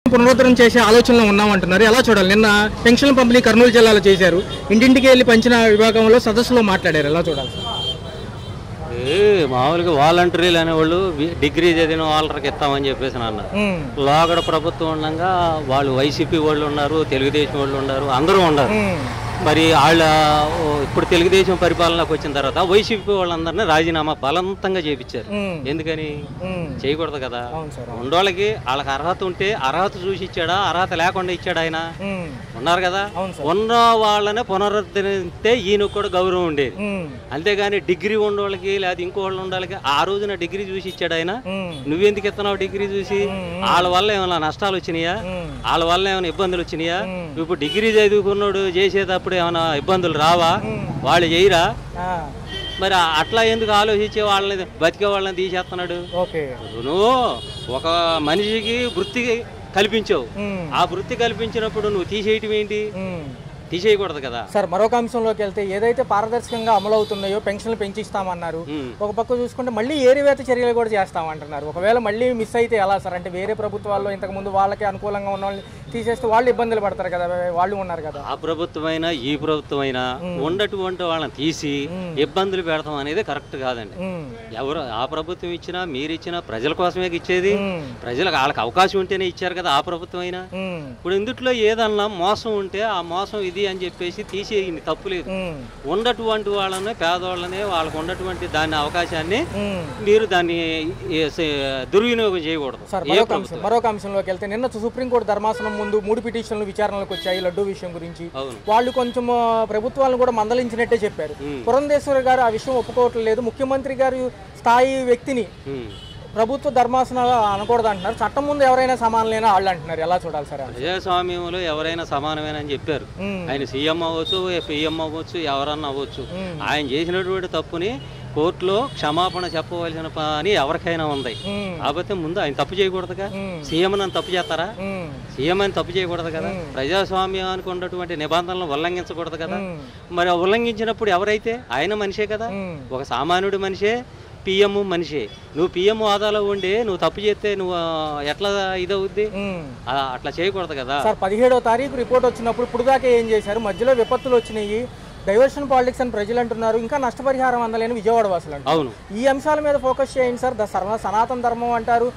పునరుద్ధరణ చేసే ఆలోచనలో ఉన్నామంటున్నారు. ఎలా చూడాలి? నిన్న పెన్షన్ పంపిణీ కర్నూలు జిల్లాలో చేశారు. ఇంటింటికి వెళ్ళి పంచిన విభాగంలో సదస్సులో మాట్లాడారు. ఎలా చూడాలి? మామూలుగా వాలంటీర్లు అనేవాళ్ళు డిగ్రీ చదివిన వాళ్ళకి ఇస్తామని చెప్పేసి అన్నారు. లోగడ ప్రభుత్వం ఉండగా వాళ్ళు వైసీపీ వాళ్ళు ఉన్నారు, తెలుగుదేశం వాళ్ళు ఉన్నారు, అందరూ ఉన్నారు. మరి వాళ్ళ ఇప్పుడు తెలుగుదేశం పరిపాలనకు వచ్చిన తర్వాత వైసీపీ వాళ్ళందరినీ రాజీనామా బలవంతంగా చేయించారు. ఎందుకని చేయకూడదు కదా. ఉండోళ్ళకి వాళ్ళకి అర్హత ఉంటే అర్హత చూసి ఇచ్చాడా, అర్హత లేకుండా ఇచ్చాడు ఆయన? ఉన్నారు కదా. ఉన్న వాళ్ళనే పునరుద్ధరిస్తే ఈయన కూడా గౌరవం ఉండేది. అంతేగాని డిగ్రీ ఉండోళ్ళకి లేదా ఇంకో వాళ్ళు ఉండాలి. ఆ రోజున డిగ్రీ చూసి ఇచ్చాడు ఆయన. నువ్వెందుకు ఇస్తున్నావు డిగ్రీ చూసి? వాళ్ళ వల్ల ఏమైనా నష్టాలు వచ్చినాయా? వాళ్ళ వల్ల ఏమైనా ఇబ్బందులు వచ్చినాయా? ఇప్పుడు డిగ్రీ చదువుకున్నాడు చేసేటప్పుడు ఏమైనా ఇబ్బందులు రావా? వాళ్ళు చేయరా? మరి అట్లా ఎందుకు ఆలోచించే వాళ్ళని బతికే వాళ్ళని తీసేస్తున్నాడు? నువ్వు ఒక మనిషికి వృత్తి కల్పించావు. ఆ వృత్తి కల్పించినప్పుడు నువ్వు తీసేయటం ఏంటి? తీసేయకూడదు కదా. సార్, మరొక అంశంలోకి వెళ్తే ఏదైతే పారదర్శకంగా అమలు అవుతున్నాయో పెన్షన్లు పెంచిస్తామన్నారు. ఒక పక్క చూసుకుంటే మళ్ళీ ఏరివేత చర్యలు కూడా చేస్తామంటున్నారు. ఒకవేళ మళ్ళీ మిస్ అయితే ఎలా సార్? అంటే వేరే ప్రభుత్వాల్లో ఇంతకుముందు వాళ్ళకి అనుకూలంగా ఉన్న వాళ్ళని తీసేస్తే వాళ్ళు ఇబ్బందులు పడతారు కదా, వాళ్ళు ఉన్నారు కదా. ఆ ప్రభుత్వమైనా ఈ ప్రభుత్వమైనా ఉండటువంటి వాళ్ళని తీసి ఇబ్బందులు పెడతాం అనేది కరెక్ట్ కాదండి. ఎవరు ఆ ప్రభుత్వం ఇచ్చినా మీరు ఇచ్చినా ప్రజల కోసమే ఇచ్చేది. ప్రజలకు వాళ్ళకి అవకాశం ఉంటేనే ఇచ్చారు కదా ఆ ప్రభుత్వం అయినా. ఇప్పుడు ఇందుట్లో ఏదన్నా మోసం ఉంటే ఆ మోసం ఇది అని చెప్పేసి తీసేయండి, తప్పులేదు. ఉన్నటువంటి వాళ్ళని పేదవాళ్ళని వాళ్ళకు ఉన్నటువంటి దాని అవకాశాన్ని మీరు దాన్ని దుర్వినియోగం చేయకూడదు. మరొక అంశంలోకి వెళ్తే నిన్న సుప్రీంకోర్టు ధర్మాసనం ముందు 3 పిటిషన్లు విచారణలకు వచ్చాయి లడ్డూ విషయం గురించి. వాళ్ళు కొంచెం ప్రభుత్వాలను కూడా మందలించినట్టే చెప్పారు. పురంధేశ్వరి గారు ఆ విషయం ఒప్పుకోవట్లేదు. ముఖ్యమంత్రి గారు స్థాయి వ్యక్తిని ప్రభుత్వ ధర్మాసనాలు అనకూడదు అంటున్నారు. చట్టం ముందు ఎవరైనా సమానలేనా వాళ్ళు అంటున్నారు. ఎలా చూడాలి సార్? ప్రజాస్వామ్యంలో ఎవరైనా సమానమేనని చెప్పారు. ఆయన సీఎం అవ్వచ్చు, పిఎం అవ్వచ్చు, ఎవరన్నా అవ్వచ్చు. ఆయన చేసినటువంటి తప్పుని కోర్టులో క్షమాపణ చెప్పవలసిన పని ఎవరికైనా ఉంది. కాకపోతే ముందు ఆయన తప్పు చేయకూడదుగా. సీఎం అని తప్పు చేస్తారా? సీఎం అని తప్పు చేయకూడదు కదా. ప్రజాస్వామ్యానికి ఉన్నటువంటి నిబంధనలను ఉల్లంఘించకూడదు కదా. మరి ఉల్లంఘించినప్పుడు ఎవరైతే ఆయన మనిషే కదా, ఒక సామాన్యుడి మనిషే, పిఎం మనిషి. నువ్వు పిఎం హోదాలో ఉండి నువ్వు తప్పు చేస్తే నువ్వు ఎట్లా ఇదవుద్ది? అట్లా చేయకూడదు కదా. సార్, 17వ తారీఖు రిపోర్ట్ వచ్చినప్పుడు ఇప్పుడు దాకా ఏం చేశారు? మధ్యలో విపత్తులు వచ్చినాయి, డైవర్షన్ పాలిటిక్స్ అని ప్రజలు అంటున్నారు. ఇంకా నష్టపరిహారం అందలేని విజయవాడ వాసులు అంటారు. అవును, ఈ అంశాల మీద ఫోకస్ చేయండి సార్. సనాతన ధర్మం అంటారు,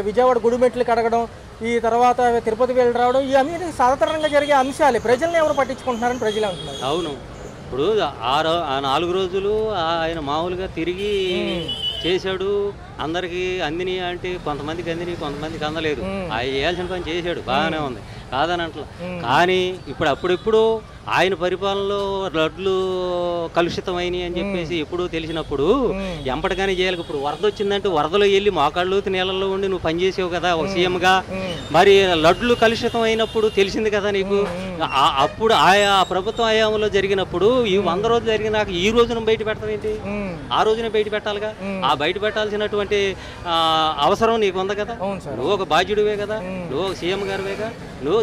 విజయవాడ గుడిమెట్లు కడగడం, ఈ తర్వాత తిరుపతి వెళ్ళి రావడం, ఈ అన్ని సాధారణంగా జరిగే అంశాలే. ప్రజల్ని ఎవరు పట్టించుకుంటున్నారని ప్రజలు అంటున్నారు. అవును, ఇప్పుడు ఆ 4 రోజులు ఆయన మామూలుగా తిరిగి చేశాడు. అందరికి అందిని అంటే కొంతమందికి అందిని, కొంతమందికి అందలేదు. ఆయన చేయాల్సిన పని చేశాడు, బాగానే ఉంది, కాదని అంటలా. కానీ అప్పుడెప్పుడు ఆయన పరిపాలనలో లడ్లు కలుషితమైనవి అని చెప్పేసి ఎప్పుడూ తెలిసినప్పుడు ఎంపటిగానే చేయాలి. ఇప్పుడు వరద వచ్చిందంటే వరదలో వెళ్ళి మోకాళ్ళు నీళ్ళల్లో ఉండి నువ్వు పనిచేసావు కదా ఒక సీఎంగా. మరి లడ్లు కలుషితం అయినప్పుడు తెలిసింది కదా నీకు. అప్పుడు ఆయా ప్రభుత్వ హయాంలో జరిగినప్పుడు ఈ 100 రోజులు జరిగినాక ఈ రోజున బయట పెడతాం ఏంటి? ఆ రోజున బయట పెట్టాలిగా. ఆ బయట పెట్టాల్సినటువంటి అవసరం నీకు ఉంది కదా. నువ్వు ఒక బాధ్యుడివే కదా, నువ్వు ఒక సీఎం గారివేగా. నువ్వు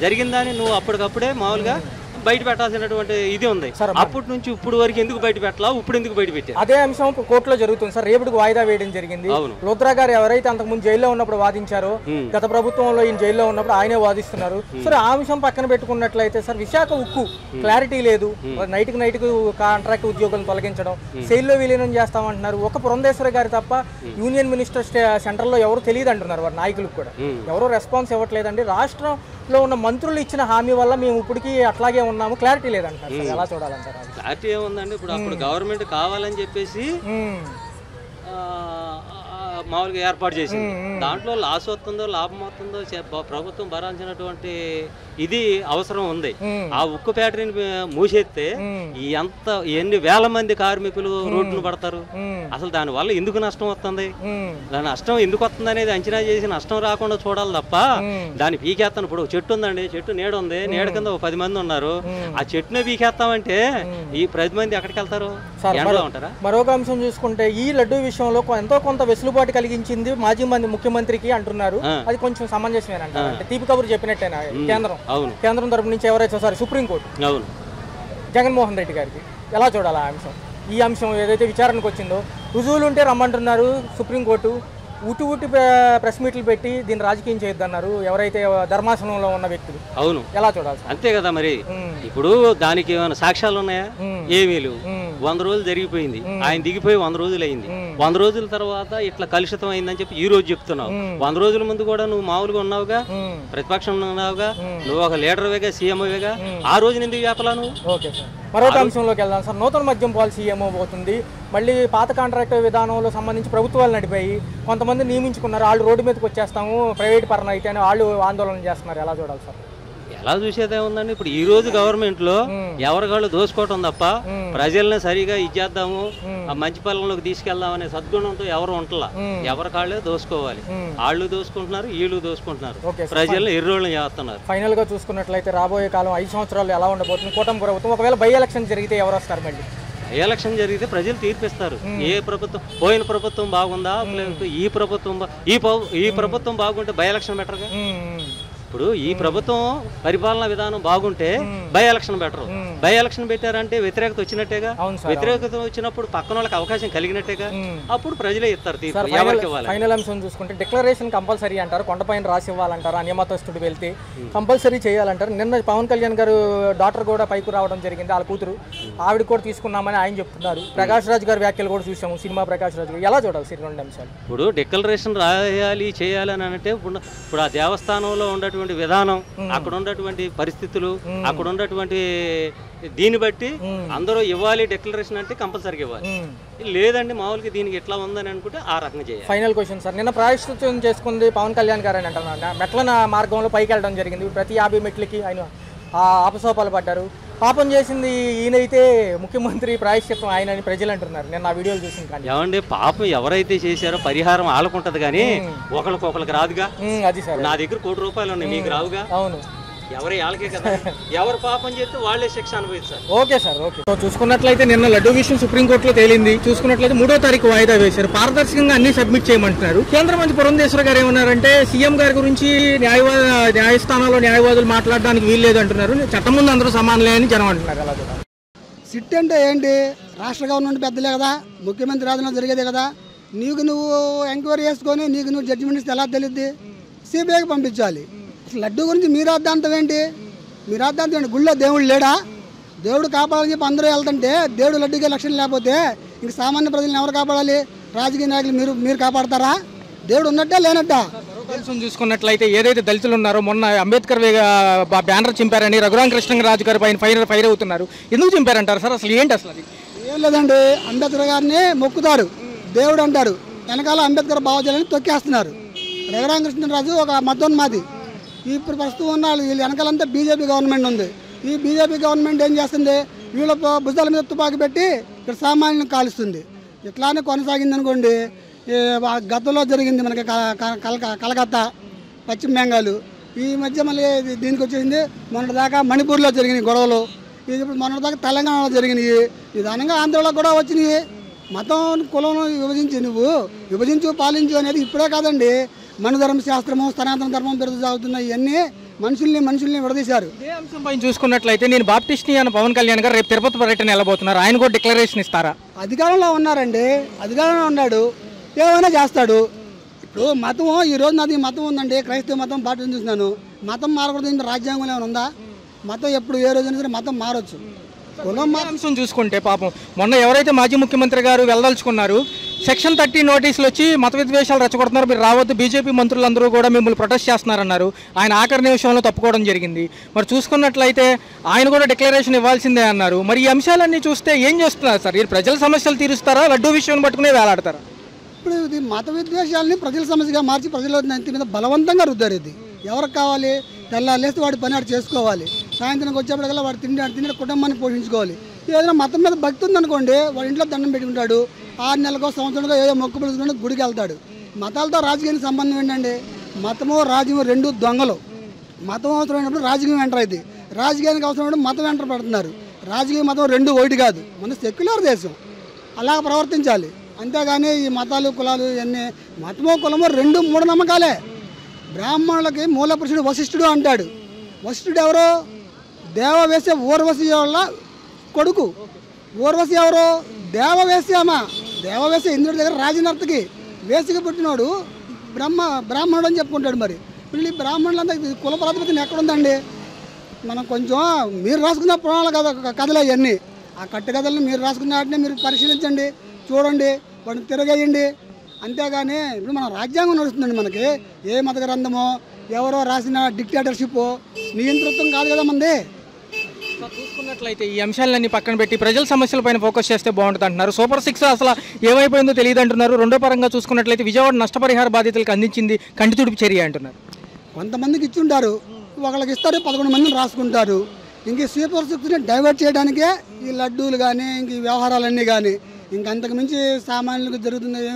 జరిగిందని నువ్వు అప్పటికప్పుడే మామూలుగా బయట పెట్టాల్సినటువంటి ఇది ఉంది. అప్పటి నుంచి ఇప్పుడు వరకు ఎందుకు బయట పెట్టాలా? ఇప్పుడు ఎందుకు బయట పెట్టారు? అదే అంశం కోర్టులో జరుగుతుంది సార్. రేపటికి వాయిదా వేయడం జరిగింది. లుద్రా గారు ఎవరైతే అంతకుముందు జైల్లో ఉన్నప్పుడు వాదించారో, గత ప్రభుత్వంలో ఈయన జైల్లో ఉన్నప్పుడు ఆయనే వాదిస్తున్నారు. సరే, ఆ అంశం పక్కన పెట్టుకున్నట్లయితే సార్, విశాఖ ఉక్కు క్లారిటీ లేదు. నైట్కి కాంట్రాక్ట్ ఉద్యోగులను తొలగించడం, సెయిల్లో విలీనం చేస్తామంటున్నారు. ఒక పురంధేశ్వరి గారి తప్ప యూనియన్ మినిస్టర్ సెంట్రల్లో ఎవరు తెలియదు అంటున్నారు. వారి నాయకులకు కూడా ఎవరు రెస్పాన్స్ ఇవ్వట్లేదండి. రాష్ట్రంలో ఉన్న మంత్రులు ఇచ్చిన హామీ వల్ల మేము ఇప్పటికీ అట్లాగే ఉన్నాము, క్లారిటీ లేదంటారు. ఎలా చూడాలంటారు? క్లారిటీ ఏముందండి? అప్పుడు గవర్నమెంట్ కావాలని చెప్పేసి మామూలుగా ఏర్పాటు చేసింది. దాంట్లో లాస్ వస్తుందో లాభం వస్తుందో ప్రభుత్వం భరాల్సినటువంటి ఇది అవసరం ఉంది. ఆ ఉక్కు ఫ్యాక్టరీని మూసేస్తే ఎన్ని వేల మంది కార్మికులు రోడ్లు పడతారు. అసలు దాని వల్ల ఎందుకు నష్టం వస్తుంది? దాని నష్టం ఎందుకు వస్తుంది అనేది అంచనా చేసి నష్టం రాకుండా చూడాలి తప్ప దాన్ని పీకేస్తాను. ఇప్పుడు చెట్టు ఉందండి, చెట్టు నీడ ఉంది, నీడ కింద 10 మంది ఉన్నారు. ఆ చెట్టునే పీకేస్తామంటే ఈ 10 మంది ఎక్కడికి వెళ్తారు? ఎండలో ఉంటారా? మరొక అంశం చూసుకుంటే ఈ లడ్డూ విషయంలో ఎంతో కొంత వెసులుబాటు కలిగించింది మాజీ ముఖ్యమంత్రికి అంటున్నారు. అది కొంచెం సమంజసమేనంట. తీపి కబురు చెప్పినట్టేనా కేంద్రం తరపు నుంచి ఎవరైతే సుప్రీంకోర్టు జగన్మోహన్ రెడ్డి గారికి? ఎలా చూడాలి ఆ అంశం? ఈ అంశం ఏదైతే విచారణకు వచ్చిందో రుజువులు ఉంటే రమ్మంటున్నారు సుప్రీంకోర్టు. ఊటి ప్రెస్ మీట్లు పెట్టి దీన్ని రాజకీయం చేయొద్దన్నారు ఎవరైతే ధర్మాసనంలో ఉన్న వ్యక్తులు. అవును, ఎలా చూడాలి? అంతే కదా మరి. ఇప్పుడు దానికి ఏమైనా సాక్ష్యాలు ఉన్నాయా? ఏమీ లేవు. 100 రోజులు జరిగిపోయింది, ఆయన దిగిపోయి 100 రోజులు అయింది. 100 రోజుల తర్వాత ఇట్లా కలుషితం అయిందని చెప్పి ఈ రోజు చెప్తున్నావు. 100 రోజుల ముందు కూడా నువ్వు మామూలుగా ఉన్నావుగా, ప్రతిపక్షం ఉన్నావుగా, నువ్వు ఒక లీడర్వేగా, సీఎంవేగా. ఆ రోజు ఎందుకు చెప్పలా నువ్వు? ఓకే సార్, మరొక అంశంలోకి వెళ్దాం సార్. నూతన మద్యం పాలసీ ఏమోబోతుంది, మళ్ళీ పాత కాంట్రాక్ట్ విధానంలో సంబంధించి ప్రభుత్వాలు నడిపాయి, కొంతమంది నియమించుకున్నారు, వాళ్ళు రోడ్డు మీదకి వచ్చేస్తాము ప్రైవేట్ పరణ అయితే అని వాళ్ళు ఆందోళన చేస్తున్నారు. ఎలా చూడాలి సార్? ఎలా చూసేదే ఉందండి. ఇప్పుడు ఈ రోజు గవర్నమెంట్ లో ఎవరికాళ్ళు దోసుకోవటం తప్ప ప్రజల్ని సరిగా ఇచ్చేద్దాము, ఆ మంచి పాలనలోకి తీసుకెళ్దామనే సద్గుణంతో ఎవరు ఉంటలా. ఎవరికాళ్ళే దోసుకోవాలి. వాళ్ళు దోసుకుంటున్నారు, వీళ్ళు దోసుకుంటున్నారు, ప్రజల్ని ఎర్రోళ్ళని చేస్తున్నారు. ఫైనల్ గా చూసుకున్నట్లయితే రాబోయే కాలం 5 సంవత్సరాలు ఎలా ఉండబోతుంది కూటమి ప్రభుత్వం? ఒకవేళ బై ఎలక్షన్ జరిగితే ఎవరు వస్తారు? మళ్ళీ ఎలక్షన్ జరిగితే ప్రజలు తీర్పిస్తారు. ఏ ప్రభుత్వం, పోయిన ప్రభుత్వం బాగుందా, ఈ ప్రభుత్వం బాగుంటే బై ఎలక్షన్ బెటర్గా. ఇప్పుడు ఈ ప్రభుత్వం పరిపాలనా విధానం బాగుంటే by election better. By election పెట్టారంటే వ్యతిరేకత వచ్చినట్టేగా. వ్యతిరేకత వచ్చినప్పుడు పక్కన వాళ్ళకి అవకాశం కలిగినట్టేగా. అప్పుడు ప్రజలే ఇస్తారు తీర్పు. ఫైనల్ అంశం చూసుకుంటే డిక్లరేషన్ కంపల్సరీ అంటారు, కొండపైన రాసి ఇవ్వాలంటారు, అన్యమతస్తుడు వెళ్తే కంపల్సరీ చేయాలంటారు. నిన్న పవన్ కళ్యాణ్ గారు డాక్టర్ కూడా పైకి రావడం జరిగింది, వాళ్ళ కూతురు, ఆవిడ కూడా తీసుకున్నామని ఆయన చెప్తున్నారు. ప్రకాష్ రాజ్ గారి వ్యాఖ్యలు కూడా చూసాము, సినిమా ప్రకాష్ రాజ్ గారు. ఎలా చూడాలి సార్ 2 అంశాలు? ఇప్పుడు డిక్లరేషన్ రాయాలి చేయాలి అని అంటే ఇప్పుడు ఆ దేవస్థానంలో ఉన్నటువంటి విధానం, అక్కడ ఉన్నటువంటి పరిస్థితులు, అక్కడ ఉన్నటువంటి దీన్ని బట్టి అందరూ ఇవ్వాలి. డిక్లరేషన్ అంటే కంపల్సరీగా ఇవ్వాలి. లేదండి మామూలుగా దీనికి ఎట్లా ఉందని అనుకుంటే ఆ రకంగా చేయాలి. ఫైనల్ క్వశ్చన్ సార్, నిన్న ప్రాయశ్చిత్తం చేసుకుంది పవన్ కళ్యాణ్ గారు అని అంటున్నా. మెట్ల మార్గంలో పైకి వెళ్ళడం జరిగింది, ప్రతి 50 మెట్లకి ఆయన ఆపసోపాలు పడ్డారు. పాపం చేసింది ఈయనైతే ముఖ్యమంత్రి, ప్రాయశ్చిత్తం ఆయన అని ప్రజలు అంటున్నారు. నేను ఆ వీడియోలు చూసింది. కానీ ఏమండి, పాపం ఎవరైతే చేశారో పరిహారం ఆలకుంటది కానీ ఒకరికి రాదుగా. అది సార్, నా దగ్గర ₹1 కోటి ఉన్నాయి, మీకు రావుగా. అవును, ఎవరి వాళ్ళకే కదా. ఎవరు పాపం చేస్తే వాళ్ళే శిక్ష అనుభవిస్తారు. Okay sir, okay. చూసుకున్నట్లయితే నిన్న లడ్డూ విషయం సుప్రీంకోర్టులో తేలింది. చూసుకున్నట్లయితే 3వ తారీఖు వాయిదా వేశారు. పారదర్శకంగా అన్ని సబ్మిట్ చేయమంటున్నారు. కేంద్ర మంత్రి పురంధేశ్వర గారు ఏమన్నారంటే సీఎం గారి గురించి న్యాయస్థానాల్లో న్యాయవాదులు మాట్లాడడానికి వీల్లేదు అంటున్నారు. చట్టం ముందు అందరూ సమానలే అని జనం అంటున్నారు. అలా సిట్ అంటే ఏంటి? రాష్ట్ర గవర్నమెంట్ పెద్దలే కదా, ముఖ్యమంత్రి రాజులో జరిగేదే కదా. నువ్వు ఎంక్వైరీ చేసుకొని నువ్వు జడ్జిమెంట్ ఇస్తే ఎలా తెలియద్ది? సిబిఐకి పంపించాలి. లడ్డు గురించి మీ రాద్ధాంతం ఏంటి? మీ రాద్ధాంతం ఏంటి? గుళ్ళో దేవుడు లేడా? దేవుడు కాపాడాలని చెప్పి అందరూ వెళ్తుంటే దేవుడు లడ్డుకే లక్ష్యం లేకపోతే ఇంక సామాన్య ప్రజలను ఎవరు కాపాడాలి? రాజకీయ నాయకులు మీరు కాపాడతారా? దేవుడు ఉన్నట్టే లేనట్టా? చూసుకున్నట్లయితే ఏదైతే దళితులు ఉన్నారో, మొన్న అంబేద్కర్ బ్యానర్ చింపారని రఘురామ కృష్ణరాజు గారి పైన ఫైర్ అవుతున్నారు. ఎందుకు చింపారంటారు సార్? అసలు ఏంటి? అసలు ఏం లేదండి, అంబేద్కర్ గారిని మొక్కుతారు, దేవుడు అంటారు, వెనకాల అంబేద్కర్ భావజాలని తొక్కేస్తున్నారు. రఘురామ కృష్ణరాజు ఒక మతోన్మాది. ఇప్పుడు ప్రస్తుతం ఉన్న వీళ్ళు వెనకాలంతా బీజేపీ గవర్నమెంట్ ఉంది. ఈ బీజేపీ గవర్నమెంట్ ఏం చేస్తుంది? వీళ్ళ భుజాల మీద తుపాకి పెట్టి ఇక్కడ సామాన్యులను కాలుస్తుంది. ఇట్లానే కొనసాగింది అనుకోండి. గతంలో జరిగింది మనకి కలకత్తా, పశ్చిమ బెంగాల్. ఈ మధ్య మళ్ళీ దీనికి వచ్చేసింది. మొన్నటిదాకా మణిపూర్లో జరిగినాయి గొడవలు. ఇది ఇప్పుడు మొన్నటిదాకా తెలంగాణలో జరిగినాయి. నిదానంగా ఆంధ్రలో కూడా వచ్చినాయి. మతం కులం విభజించు పాలించు అనేది ఇప్పుడే కాదండి. మనుధర్మ శాస్త్రము, సనాతన ధర్మం పెరుగుతూ సాగుతున్నాయి. ఇవన్నీ మనుషుల్ని విడదీశారు. ఇదే అంశం పైన చూసుకున్నట్లయితే నేను బాప్టిస్ట్ని అని పవన్ కళ్యాణ్ గారు రేపు తిరుపతి పర్యటన వెళ్ళబోతున్నారు. ఆయన కూడా డిక్లరేషన్ ఇస్తారా? అధికారంలో ఉన్నారండి, అధికారంలో ఉన్నాడు, ఏమైనా చేస్తాడు. ఇప్పుడు మతం, ఈరోజు నాది మతం ఉందండి, క్రైస్తవ మతం పాటించి చూస్తున్నాను. మతం మారకూడదు, రాజ్యాంగంలో ఏమైనా ఉందా? మతం ఎప్పుడు ఏ రోజైనా సరే మతం మారచ్చు. అంశం చూసుకుంటే పాపం మొన్న ఎవరైతే మాజీ ముఖ్యమంత్రి గారు వెళ్ళదలుచుకున్నారు, సెక్షన్ 30 నోటీసులు వచ్చి మత విద్వేషాలు రెచ్చగొడుతున్నారు, మీరు రావద్దు, బీజేపీ మంత్రులందరూ కూడా మిమ్మల్ని ప్రొటెస్ట్ చేస్తున్నారన్నారు. ఆయన ఆఖరి నిమిషంలో తప్పుకోవడం జరిగింది. మరి చూసుకున్నట్లయితే ఆయన కూడా డిక్లరేషన్ ఇవ్వాల్సిందే అన్నారు. మరి ఈ అంశాలన్నీ చూస్తే ఏం చేస్తున్నారు సార్? మీరు ప్రజల సమస్యలు తీరుస్తారా, లడ్డూ విషయం పట్టుకునే వేలాడతారా? ఇప్పుడు ఇది మత విద్వేషాలని ప్రజల సమస్యగా మార్చి ప్రజల నెత్తి మీద బలవంతంగా రుద్దారు. ఇది ఎవరికి కావాలి? తెల్లాలేస్తే వాడి పని ఆడు చేసుకోవాలి. సాయంత్రంకి వచ్చేప్పటికల్లా వాడు తిండి కుటుంబాన్ని పోషించుకోవాలి. ఏదైనా మతం మీద భక్తి ఉందనుకోండి, వాడి ఇంట్లో దండం పెట్టుకుంటాడు. 6 నెలలకో సంవత్సరంలో ఏదో మొక్కు పిలుచుకుంటే గుడికి వెళ్తాడు. మతాలతో రాజకీయానికి సంబంధం ఏంటండి? మతము రాజకీయం 2 దొంగలు. మతం అవసరమైనప్పుడు రాజకీయం ఎంటర్ అయింది, రాజకీయానికి అవసరమైనప్పుడు మతం ఎంటర్ పెడుతున్నారు. రాజకీయ మతం 2 ఒకటి కాదు, మన సెక్యులర్ దేశం. అలా ప్రవర్తించాలి. అంతేగాని ఈ మతాలు కులాలు ఇవన్నీ, మతమో కులమో 2 మూఢనమ్మకాలే. బ్రాహ్మణులకి మూల పురుషుడు వశిష్ఠుడు అంటాడు. వశిష్ఠుడు ఎవరు? దేవవేశ్య ఊర్వశి వాళ్ళ కొడుకు. ఊర్వశి ఎవరు? దేవవేశ్య అమ్మ. దేవవేశ్య ఇంద్రుడి దగ్గర రాజనర్తకి. వేసిగా పుట్టినోడు బ్రాహ్మణుడు అని చెప్పుకుంటాడు. మరి వీళ్ళు ఈ బ్రాహ్మణులంతా కుల ప్రాతిపదికన ఎక్కడుందండి? మనం కొంచెం మీరు రాసుకున్న పురాణాల కథలు అవన్నీ, ఆ కట్టుకథలను మీరు రాసుకున్న వాటిని మీరు పరిశీలించండి, చూడండి, వాటిని తిరగేయండి. అంతేగాని ఇప్పుడు మన రాజ్యాంగం నడుస్తుందండి. మనకి ఏ మత గ్రంథమో ఎవరో రాసిన డిక్టేటర్షిప్ నియంతృత్వం కాదు కదా మంది. చూసుకున్నట్లయితే ఈ అంశాలన్నీ పక్కన పెట్టి ప్రజల సమస్యలపైన ఫోకస్ చేస్తే బాగుంటుంది అంటున్నారు. సూపర్ 6 అసలు ఏమైపోయిందో తెలియదు అంటున్నారు. రెండో పరంగా చూసుకున్నట్లయితే విజయవాడ నష్టపరిహార బాధితులకు అందించింది కంటి తుడుపు చర్య అంటున్నారు. కొంతమందికి ఇచ్చి ఉంటారు, ఒకళ్ళకి ఇస్తారు, 11 మందిని రాసుకుంటారు. ఇంక సూపర్ 6ని డైవర్ట్ చేయడానికే ఈ లడ్డూలు కానీ ఇంక ఈ వ్యవహారాలన్నీ కానీ, ఇంకంతకు మించి సామాన్యులకు జరుగుతుంది